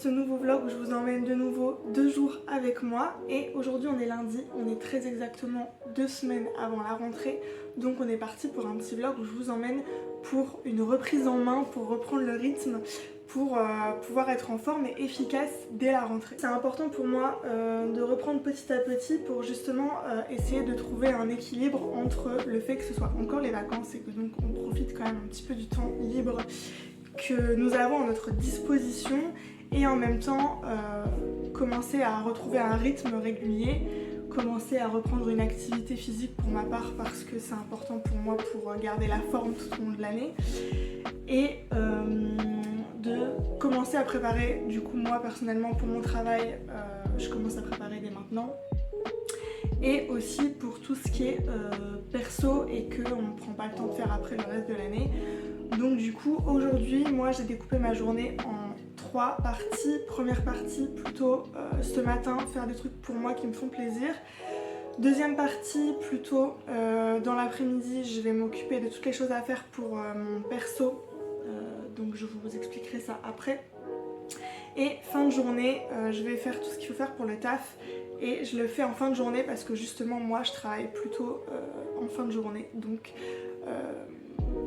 ce nouveau vlog où je vous emmène de nouveau 2 jours avec moi. Et aujourd'hui on est lundi, on est très exactement 2 semaines avant la rentrée. Donc on est parti pour un petit vlog où je vous emmène pour une reprise en main, pour reprendre le rythme, pour pouvoir être en forme et efficace dès la rentrée. C'est important pour moi de reprendre petit à petit pour justement essayer de trouver un équilibre entre le fait que ce soit encore les vacances et que donc on profite quand même un petit peu du temps libre que nous avons à notre disposition et en même temps commencer à retrouver un rythme régulier, commencer à reprendre une activité physique pour ma part parce que c'est important pour moi pour garder la forme tout au long de l'année et de commencer à préparer, du coup moi personnellement pour mon travail, je commence à préparer dès maintenant et aussi pour tout ce qui est perso et qu'on ne prend pas le temps de faire après le reste de l'année. Donc du coup aujourd'hui moi j'ai découpé ma journée en 3 parties. Première partie plutôt ce matin, faire des trucs pour moi qui me font plaisir. Deuxième partie plutôt dans l'après-midi, je vais m'occuper de toutes les choses à faire pour mon perso, donc je vous expliquerai ça après. Et fin de journée, je vais faire tout ce qu'il faut faire pour le taf et je le fais en fin de journée parce que justement moi je travaille plutôt en fin de journée, donc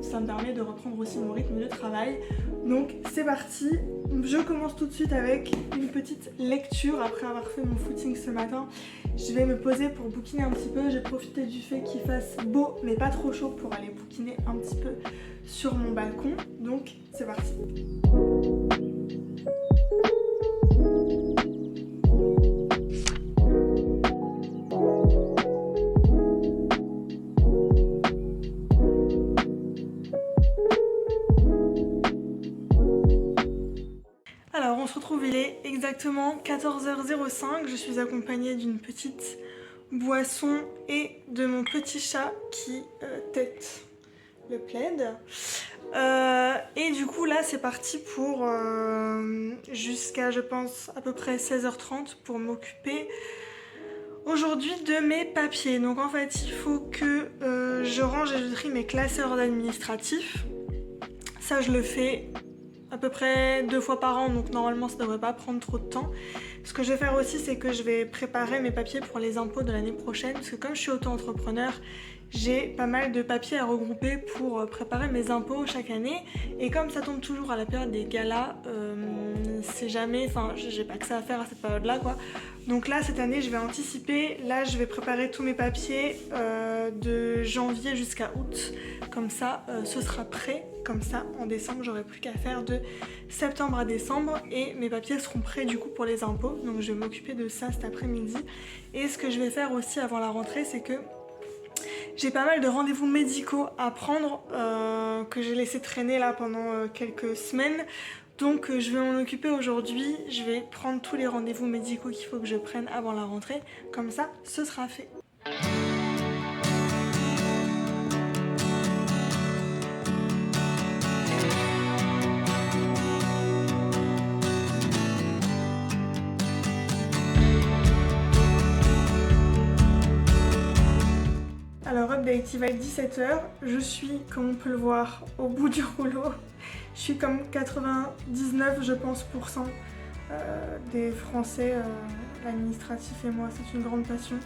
ça me permet de reprendre aussi mon rythme de travail. Donc c'est parti, je commence tout de suite avec une petite lecture après avoir fait mon footing ce matin. Je vais me poser pour bouquiner un petit peu, j'ai profité du fait qu'il fasse beau mais pas trop chaud pour aller bouquiner un petit peu sur mon balcon. Donc c'est parti. Alors on se retrouve, il est exactement 14h05, je suis accompagnée d'une petite boisson et de mon petit chat qui tète le plaid. Et du coup là c'est parti pour jusqu'à je pense à peu près 16h30 pour m'occuper aujourd'hui de mes papiers. Donc en fait il faut que je range et je trie mes classeurs administratifs. Ça je le fais à peu près 2 fois par an, donc normalement ça devrait pas prendre trop de temps. Ce que je vais faire aussi, c'est que je vais préparer mes papiers pour les impôts de l'année prochaine, parce que comme je suis auto-entrepreneur, j'ai pas mal de papiers à regrouper pour préparer mes impôts chaque année. Et comme ça tombe toujours à la période des galas, c'est jamais, enfin j'ai pas que ça à faire à cette période-là quoi. Donc là cette année je vais anticiper, là je vais préparer tous mes papiers de janvier jusqu'à août, comme ça ce sera prêt, comme ça en décembre j'aurai plus qu'à faire de septembre à décembre et mes papiers seront prêts du coup pour les impôts, donc je vais m'occuper de ça cet après-midi. Et ce que je vais faire aussi avant la rentrée, c'est que j'ai pas mal de rendez-vous médicaux à prendre que j'ai laissé traîner là pendant quelques semaines. Donc je vais m'en occuper aujourd'hui, je vais prendre tous les rendez-vous médicaux qu'il faut que je prenne avant la rentrée, comme ça ce sera fait. Alors update, il va être 17h, je suis comme on peut le voir au bout du rouleau. Je suis comme 99 je pense % des Français, l'administratif et moi, c'est une grande passion.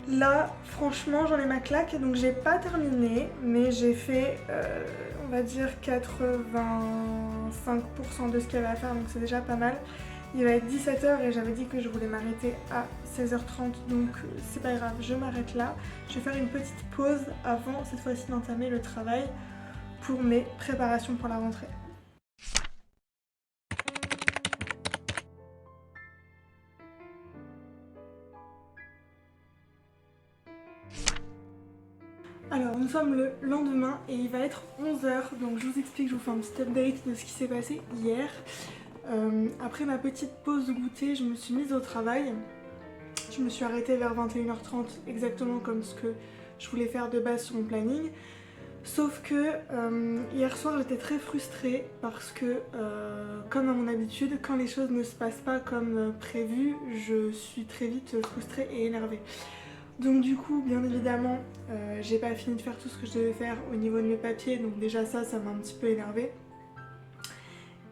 Là franchement j'en ai ma claque, donc j'ai pas terminé mais j'ai fait on va dire 85% de ce qu'il y avait à faire, donc c'est déjà pas mal. Il va être 17h et j'avais dit que je voulais m'arrêter à 16h30, donc c'est pas grave, je m'arrête là. Je vais faire une petite pause avant cette fois-ci d'entamer le travail pour mes préparations pour la rentrée. Alors nous sommes le lendemain et il va être 11h, donc je vous explique, je vous fais un petit update de ce qui s'est passé hier. Après ma petite pause goûter, je me suis mise au travail. Je me suis arrêtée vers 21h30, exactement comme ce que je voulais faire de base sur mon planning. Sauf que hier soir j'étais très frustrée parce que comme à mon habitude, quand les choses ne se passent pas comme prévu, je suis très vite frustrée et énervée. Donc du coup bien évidemment j'ai pas fini de faire tout ce que je devais faire au niveau de mes papiers, donc déjà ça m'a un petit peu énervée.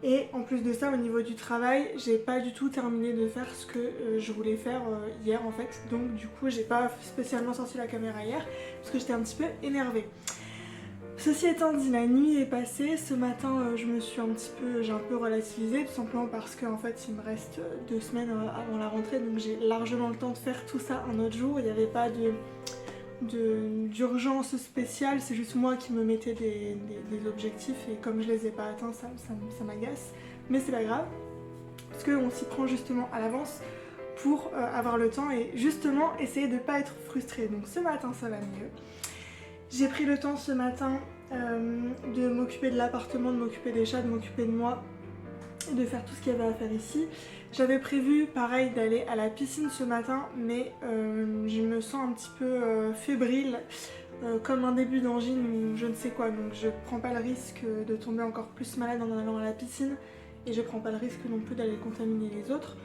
Et en plus de ça, au niveau du travail, j'ai pas du tout terminé de faire ce que je voulais faire hier en fait. Donc du coup, j'ai pas spécialement sorti la caméra hier parce que j'étais un petit peu énervée. Ceci étant dit, la nuit est passée. Ce matin, j'ai un peu relativisé, tout simplement parce qu'en fait, il me reste 2 semaines avant la rentrée, donc j'ai largement le temps de faire tout ça un autre jour. Il n'y avait pas d'urgence spéciale, c'est juste moi qui me mettais des objectifs et comme je les ai pas atteints, ça m'agace. Mais c'est pas grave, parce qu'on s'y prend justement à l'avance pour avoir le temps et justement essayer de pas être frustrée. Donc ce matin, ça va mieux. J'ai pris le temps ce matin de m'occuper de l'appartement, de m'occuper des chats, de m'occuper de moi et de faire tout ce qu'il y avait à faire ici. J'avais prévu pareil d'aller à la piscine ce matin mais je me sens un petit peu fébrile comme un début d'angine ou je ne sais quoi, donc je prends pas le risque de tomber encore plus malade en allant à la piscine et je prends pas le risque non plus d'aller contaminer les autres.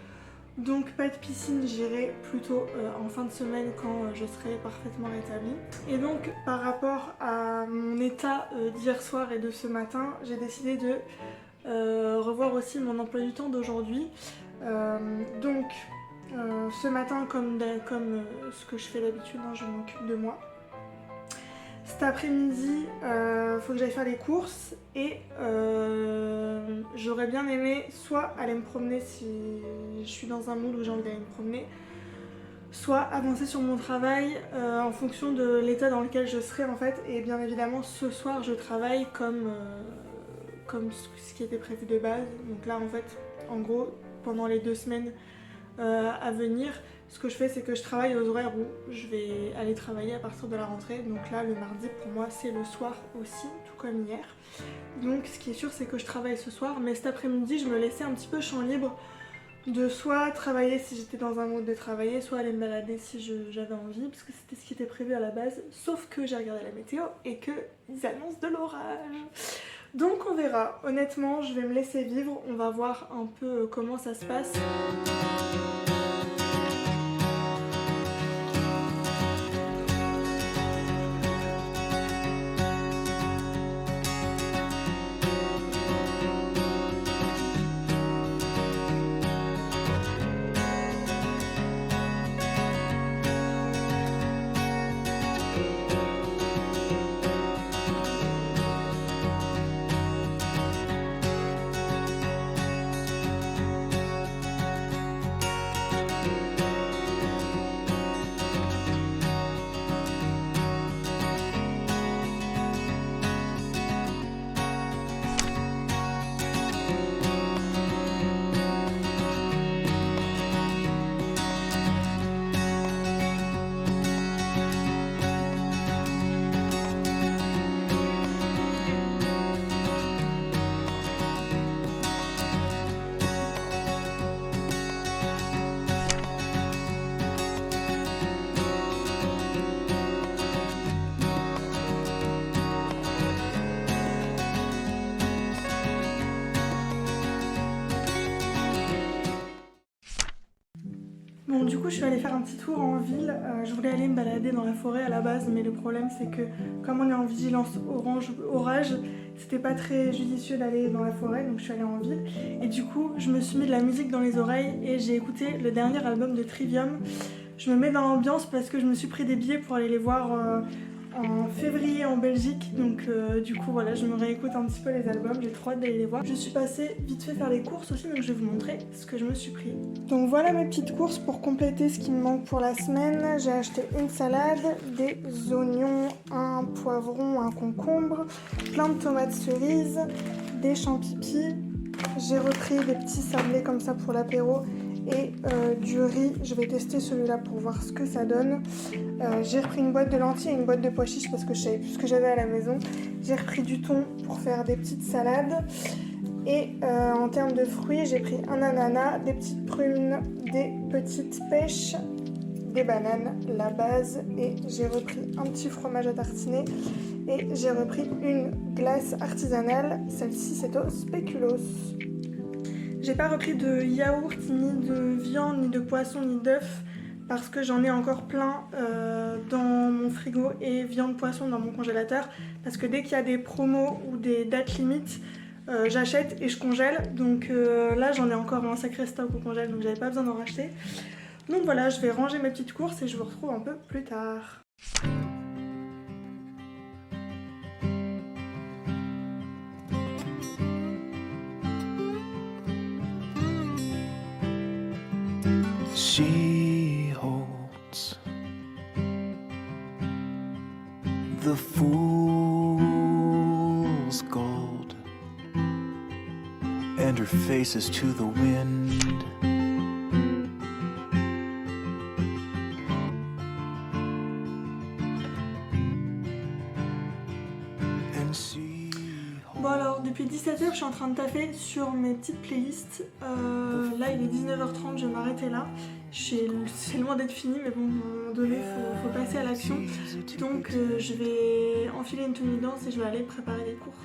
Donc pas de piscine, j'irai plutôt en fin de semaine quand je serai parfaitement rétablie. Et donc par rapport à mon état d'hier soir et de ce matin, j'ai décidé de revoir aussi mon emploi du temps d'aujourd'hui. Ce matin, comme ce que je fais d'habitude, hein, je m'occupe de moi. Cet après-midi, faut que j'aille faire les courses et j'aurais bien aimé soit aller me promener si je suis dans un mood où j'ai envie d'aller me promener, soit avancer sur mon travail en fonction de l'état dans lequel je serai en fait. Et bien évidemment, ce soir, je travaille comme ce qui était prévu de base. Donc là, en fait, en gros, pendant les 2 semaines à venir, ce que je fais c'est que je travaille aux horaires où je vais aller travailler à partir de la rentrée. Donc là le mardi pour moi c'est le soir aussi, tout comme hier. Donc ce qui est sûr c'est que je travaille ce soir, mais cet après-midi je me laissais un petit peu champ libre de soit travailler si j'étais dans un mode de travailler, soit aller me balader si j'avais envie, parce que c'était ce qui était prévu à la base, sauf que j'ai regardé la météo et qu'ils annoncent de l'orage. Donc on verra, honnêtement je vais me laisser vivre, on va voir un peu comment ça se passe. Bon, du coup je suis allée faire un petit tour en ville. Je voulais aller me balader dans la forêt à la base, mais le problème c'est que comme on est en vigilance orage, c'était pas très judicieux d'aller dans la forêt, donc je suis allée en ville. Et du coup je me suis mis de la musique dans les oreilles et j'ai écouté le dernier album de Trivium. Je me mets dans l'ambiance parce que je me suis pris des billets pour aller les voir en février en Belgique, donc du coup voilà, je me réécoute un petit peu les albums, j'ai trop hâte d'aller les voir. Je suis passée vite fait faire les courses aussi, donc je vais vous montrer ce que je me suis pris. Donc voilà mes petites courses pour compléter ce qui me manque pour la semaine. J'ai acheté une salade, des oignons, un poivron, un concombre, plein de tomates cerises, des champignons. J'ai repris des petits sablés comme ça pour l'apéro et du riz. Je vais tester celui-là pour voir ce que ça donne. J'ai repris une boîte de lentilles et une boîte de pois chiches parce que je savais plus ce que j'avais à la maison. J'ai repris du thon pour faire des petites salades. Et en termes de fruits, j'ai pris un ananas, des petites prunes, des petites pêches, des bananes, la base, et j'ai repris un petit fromage à tartiner. Et j'ai repris une glace artisanale, celle-ci c'est au spéculoos. J'ai pas repris de yaourt, ni de viande, ni de poisson, ni d'œufs parce que j'en ai encore plein dans mon frigo et viande, poisson dans mon congélateur parce que dès qu'il y a des promos ou des dates limites, j'achète et je congèle. Donc là j'en ai encore un sacré stock au congèle, donc j'avais pas besoin d'en racheter. Donc voilà, je vais ranger mes petites courses et je vous retrouve un peu plus tard. She holds the fool's gold, and her face is to the wind. And she Bon alors, depuis 17h, je suis en train de taffer sur mes petites playlists. Là, il est 19h30, je vais m'arrêter là. C'est loin d'être fini, mais bon, à un moment donné, faut passer à l'action. Donc, je vais enfiler une tenue de danse et je vais aller préparer les cours.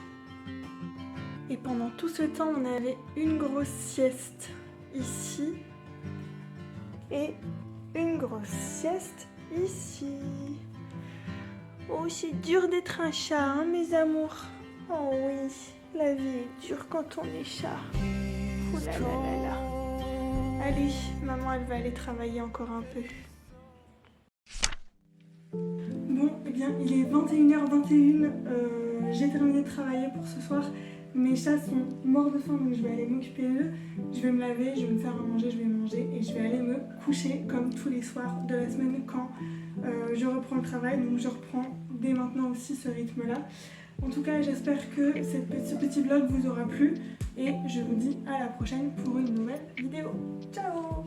Et pendant tout ce temps, on avait une grosse sieste ici. Et une grosse sieste ici. Oh, c'est dur d'être un chat, hein, mes amours. Oh oui, la vie est dure quand on est chat. Oh là là là là. Allez, maman, elle va aller travailler encore un peu. Bon, eh bien, il est 21h21. J'ai terminé de travailler pour ce soir. Mes chats sont morts de faim, donc je vais aller m'occuper d'eux. Je vais me laver, je vais me faire à manger, je vais manger et je vais aller me coucher comme tous les soirs de la semaine quand je reprends le travail. Donc je reprends dès maintenant aussi ce rythme-là. En tout cas, j'espère que ce petit vlog vous aura plu et je vous dis à la prochaine pour une nouvelle vidéo. Ciao!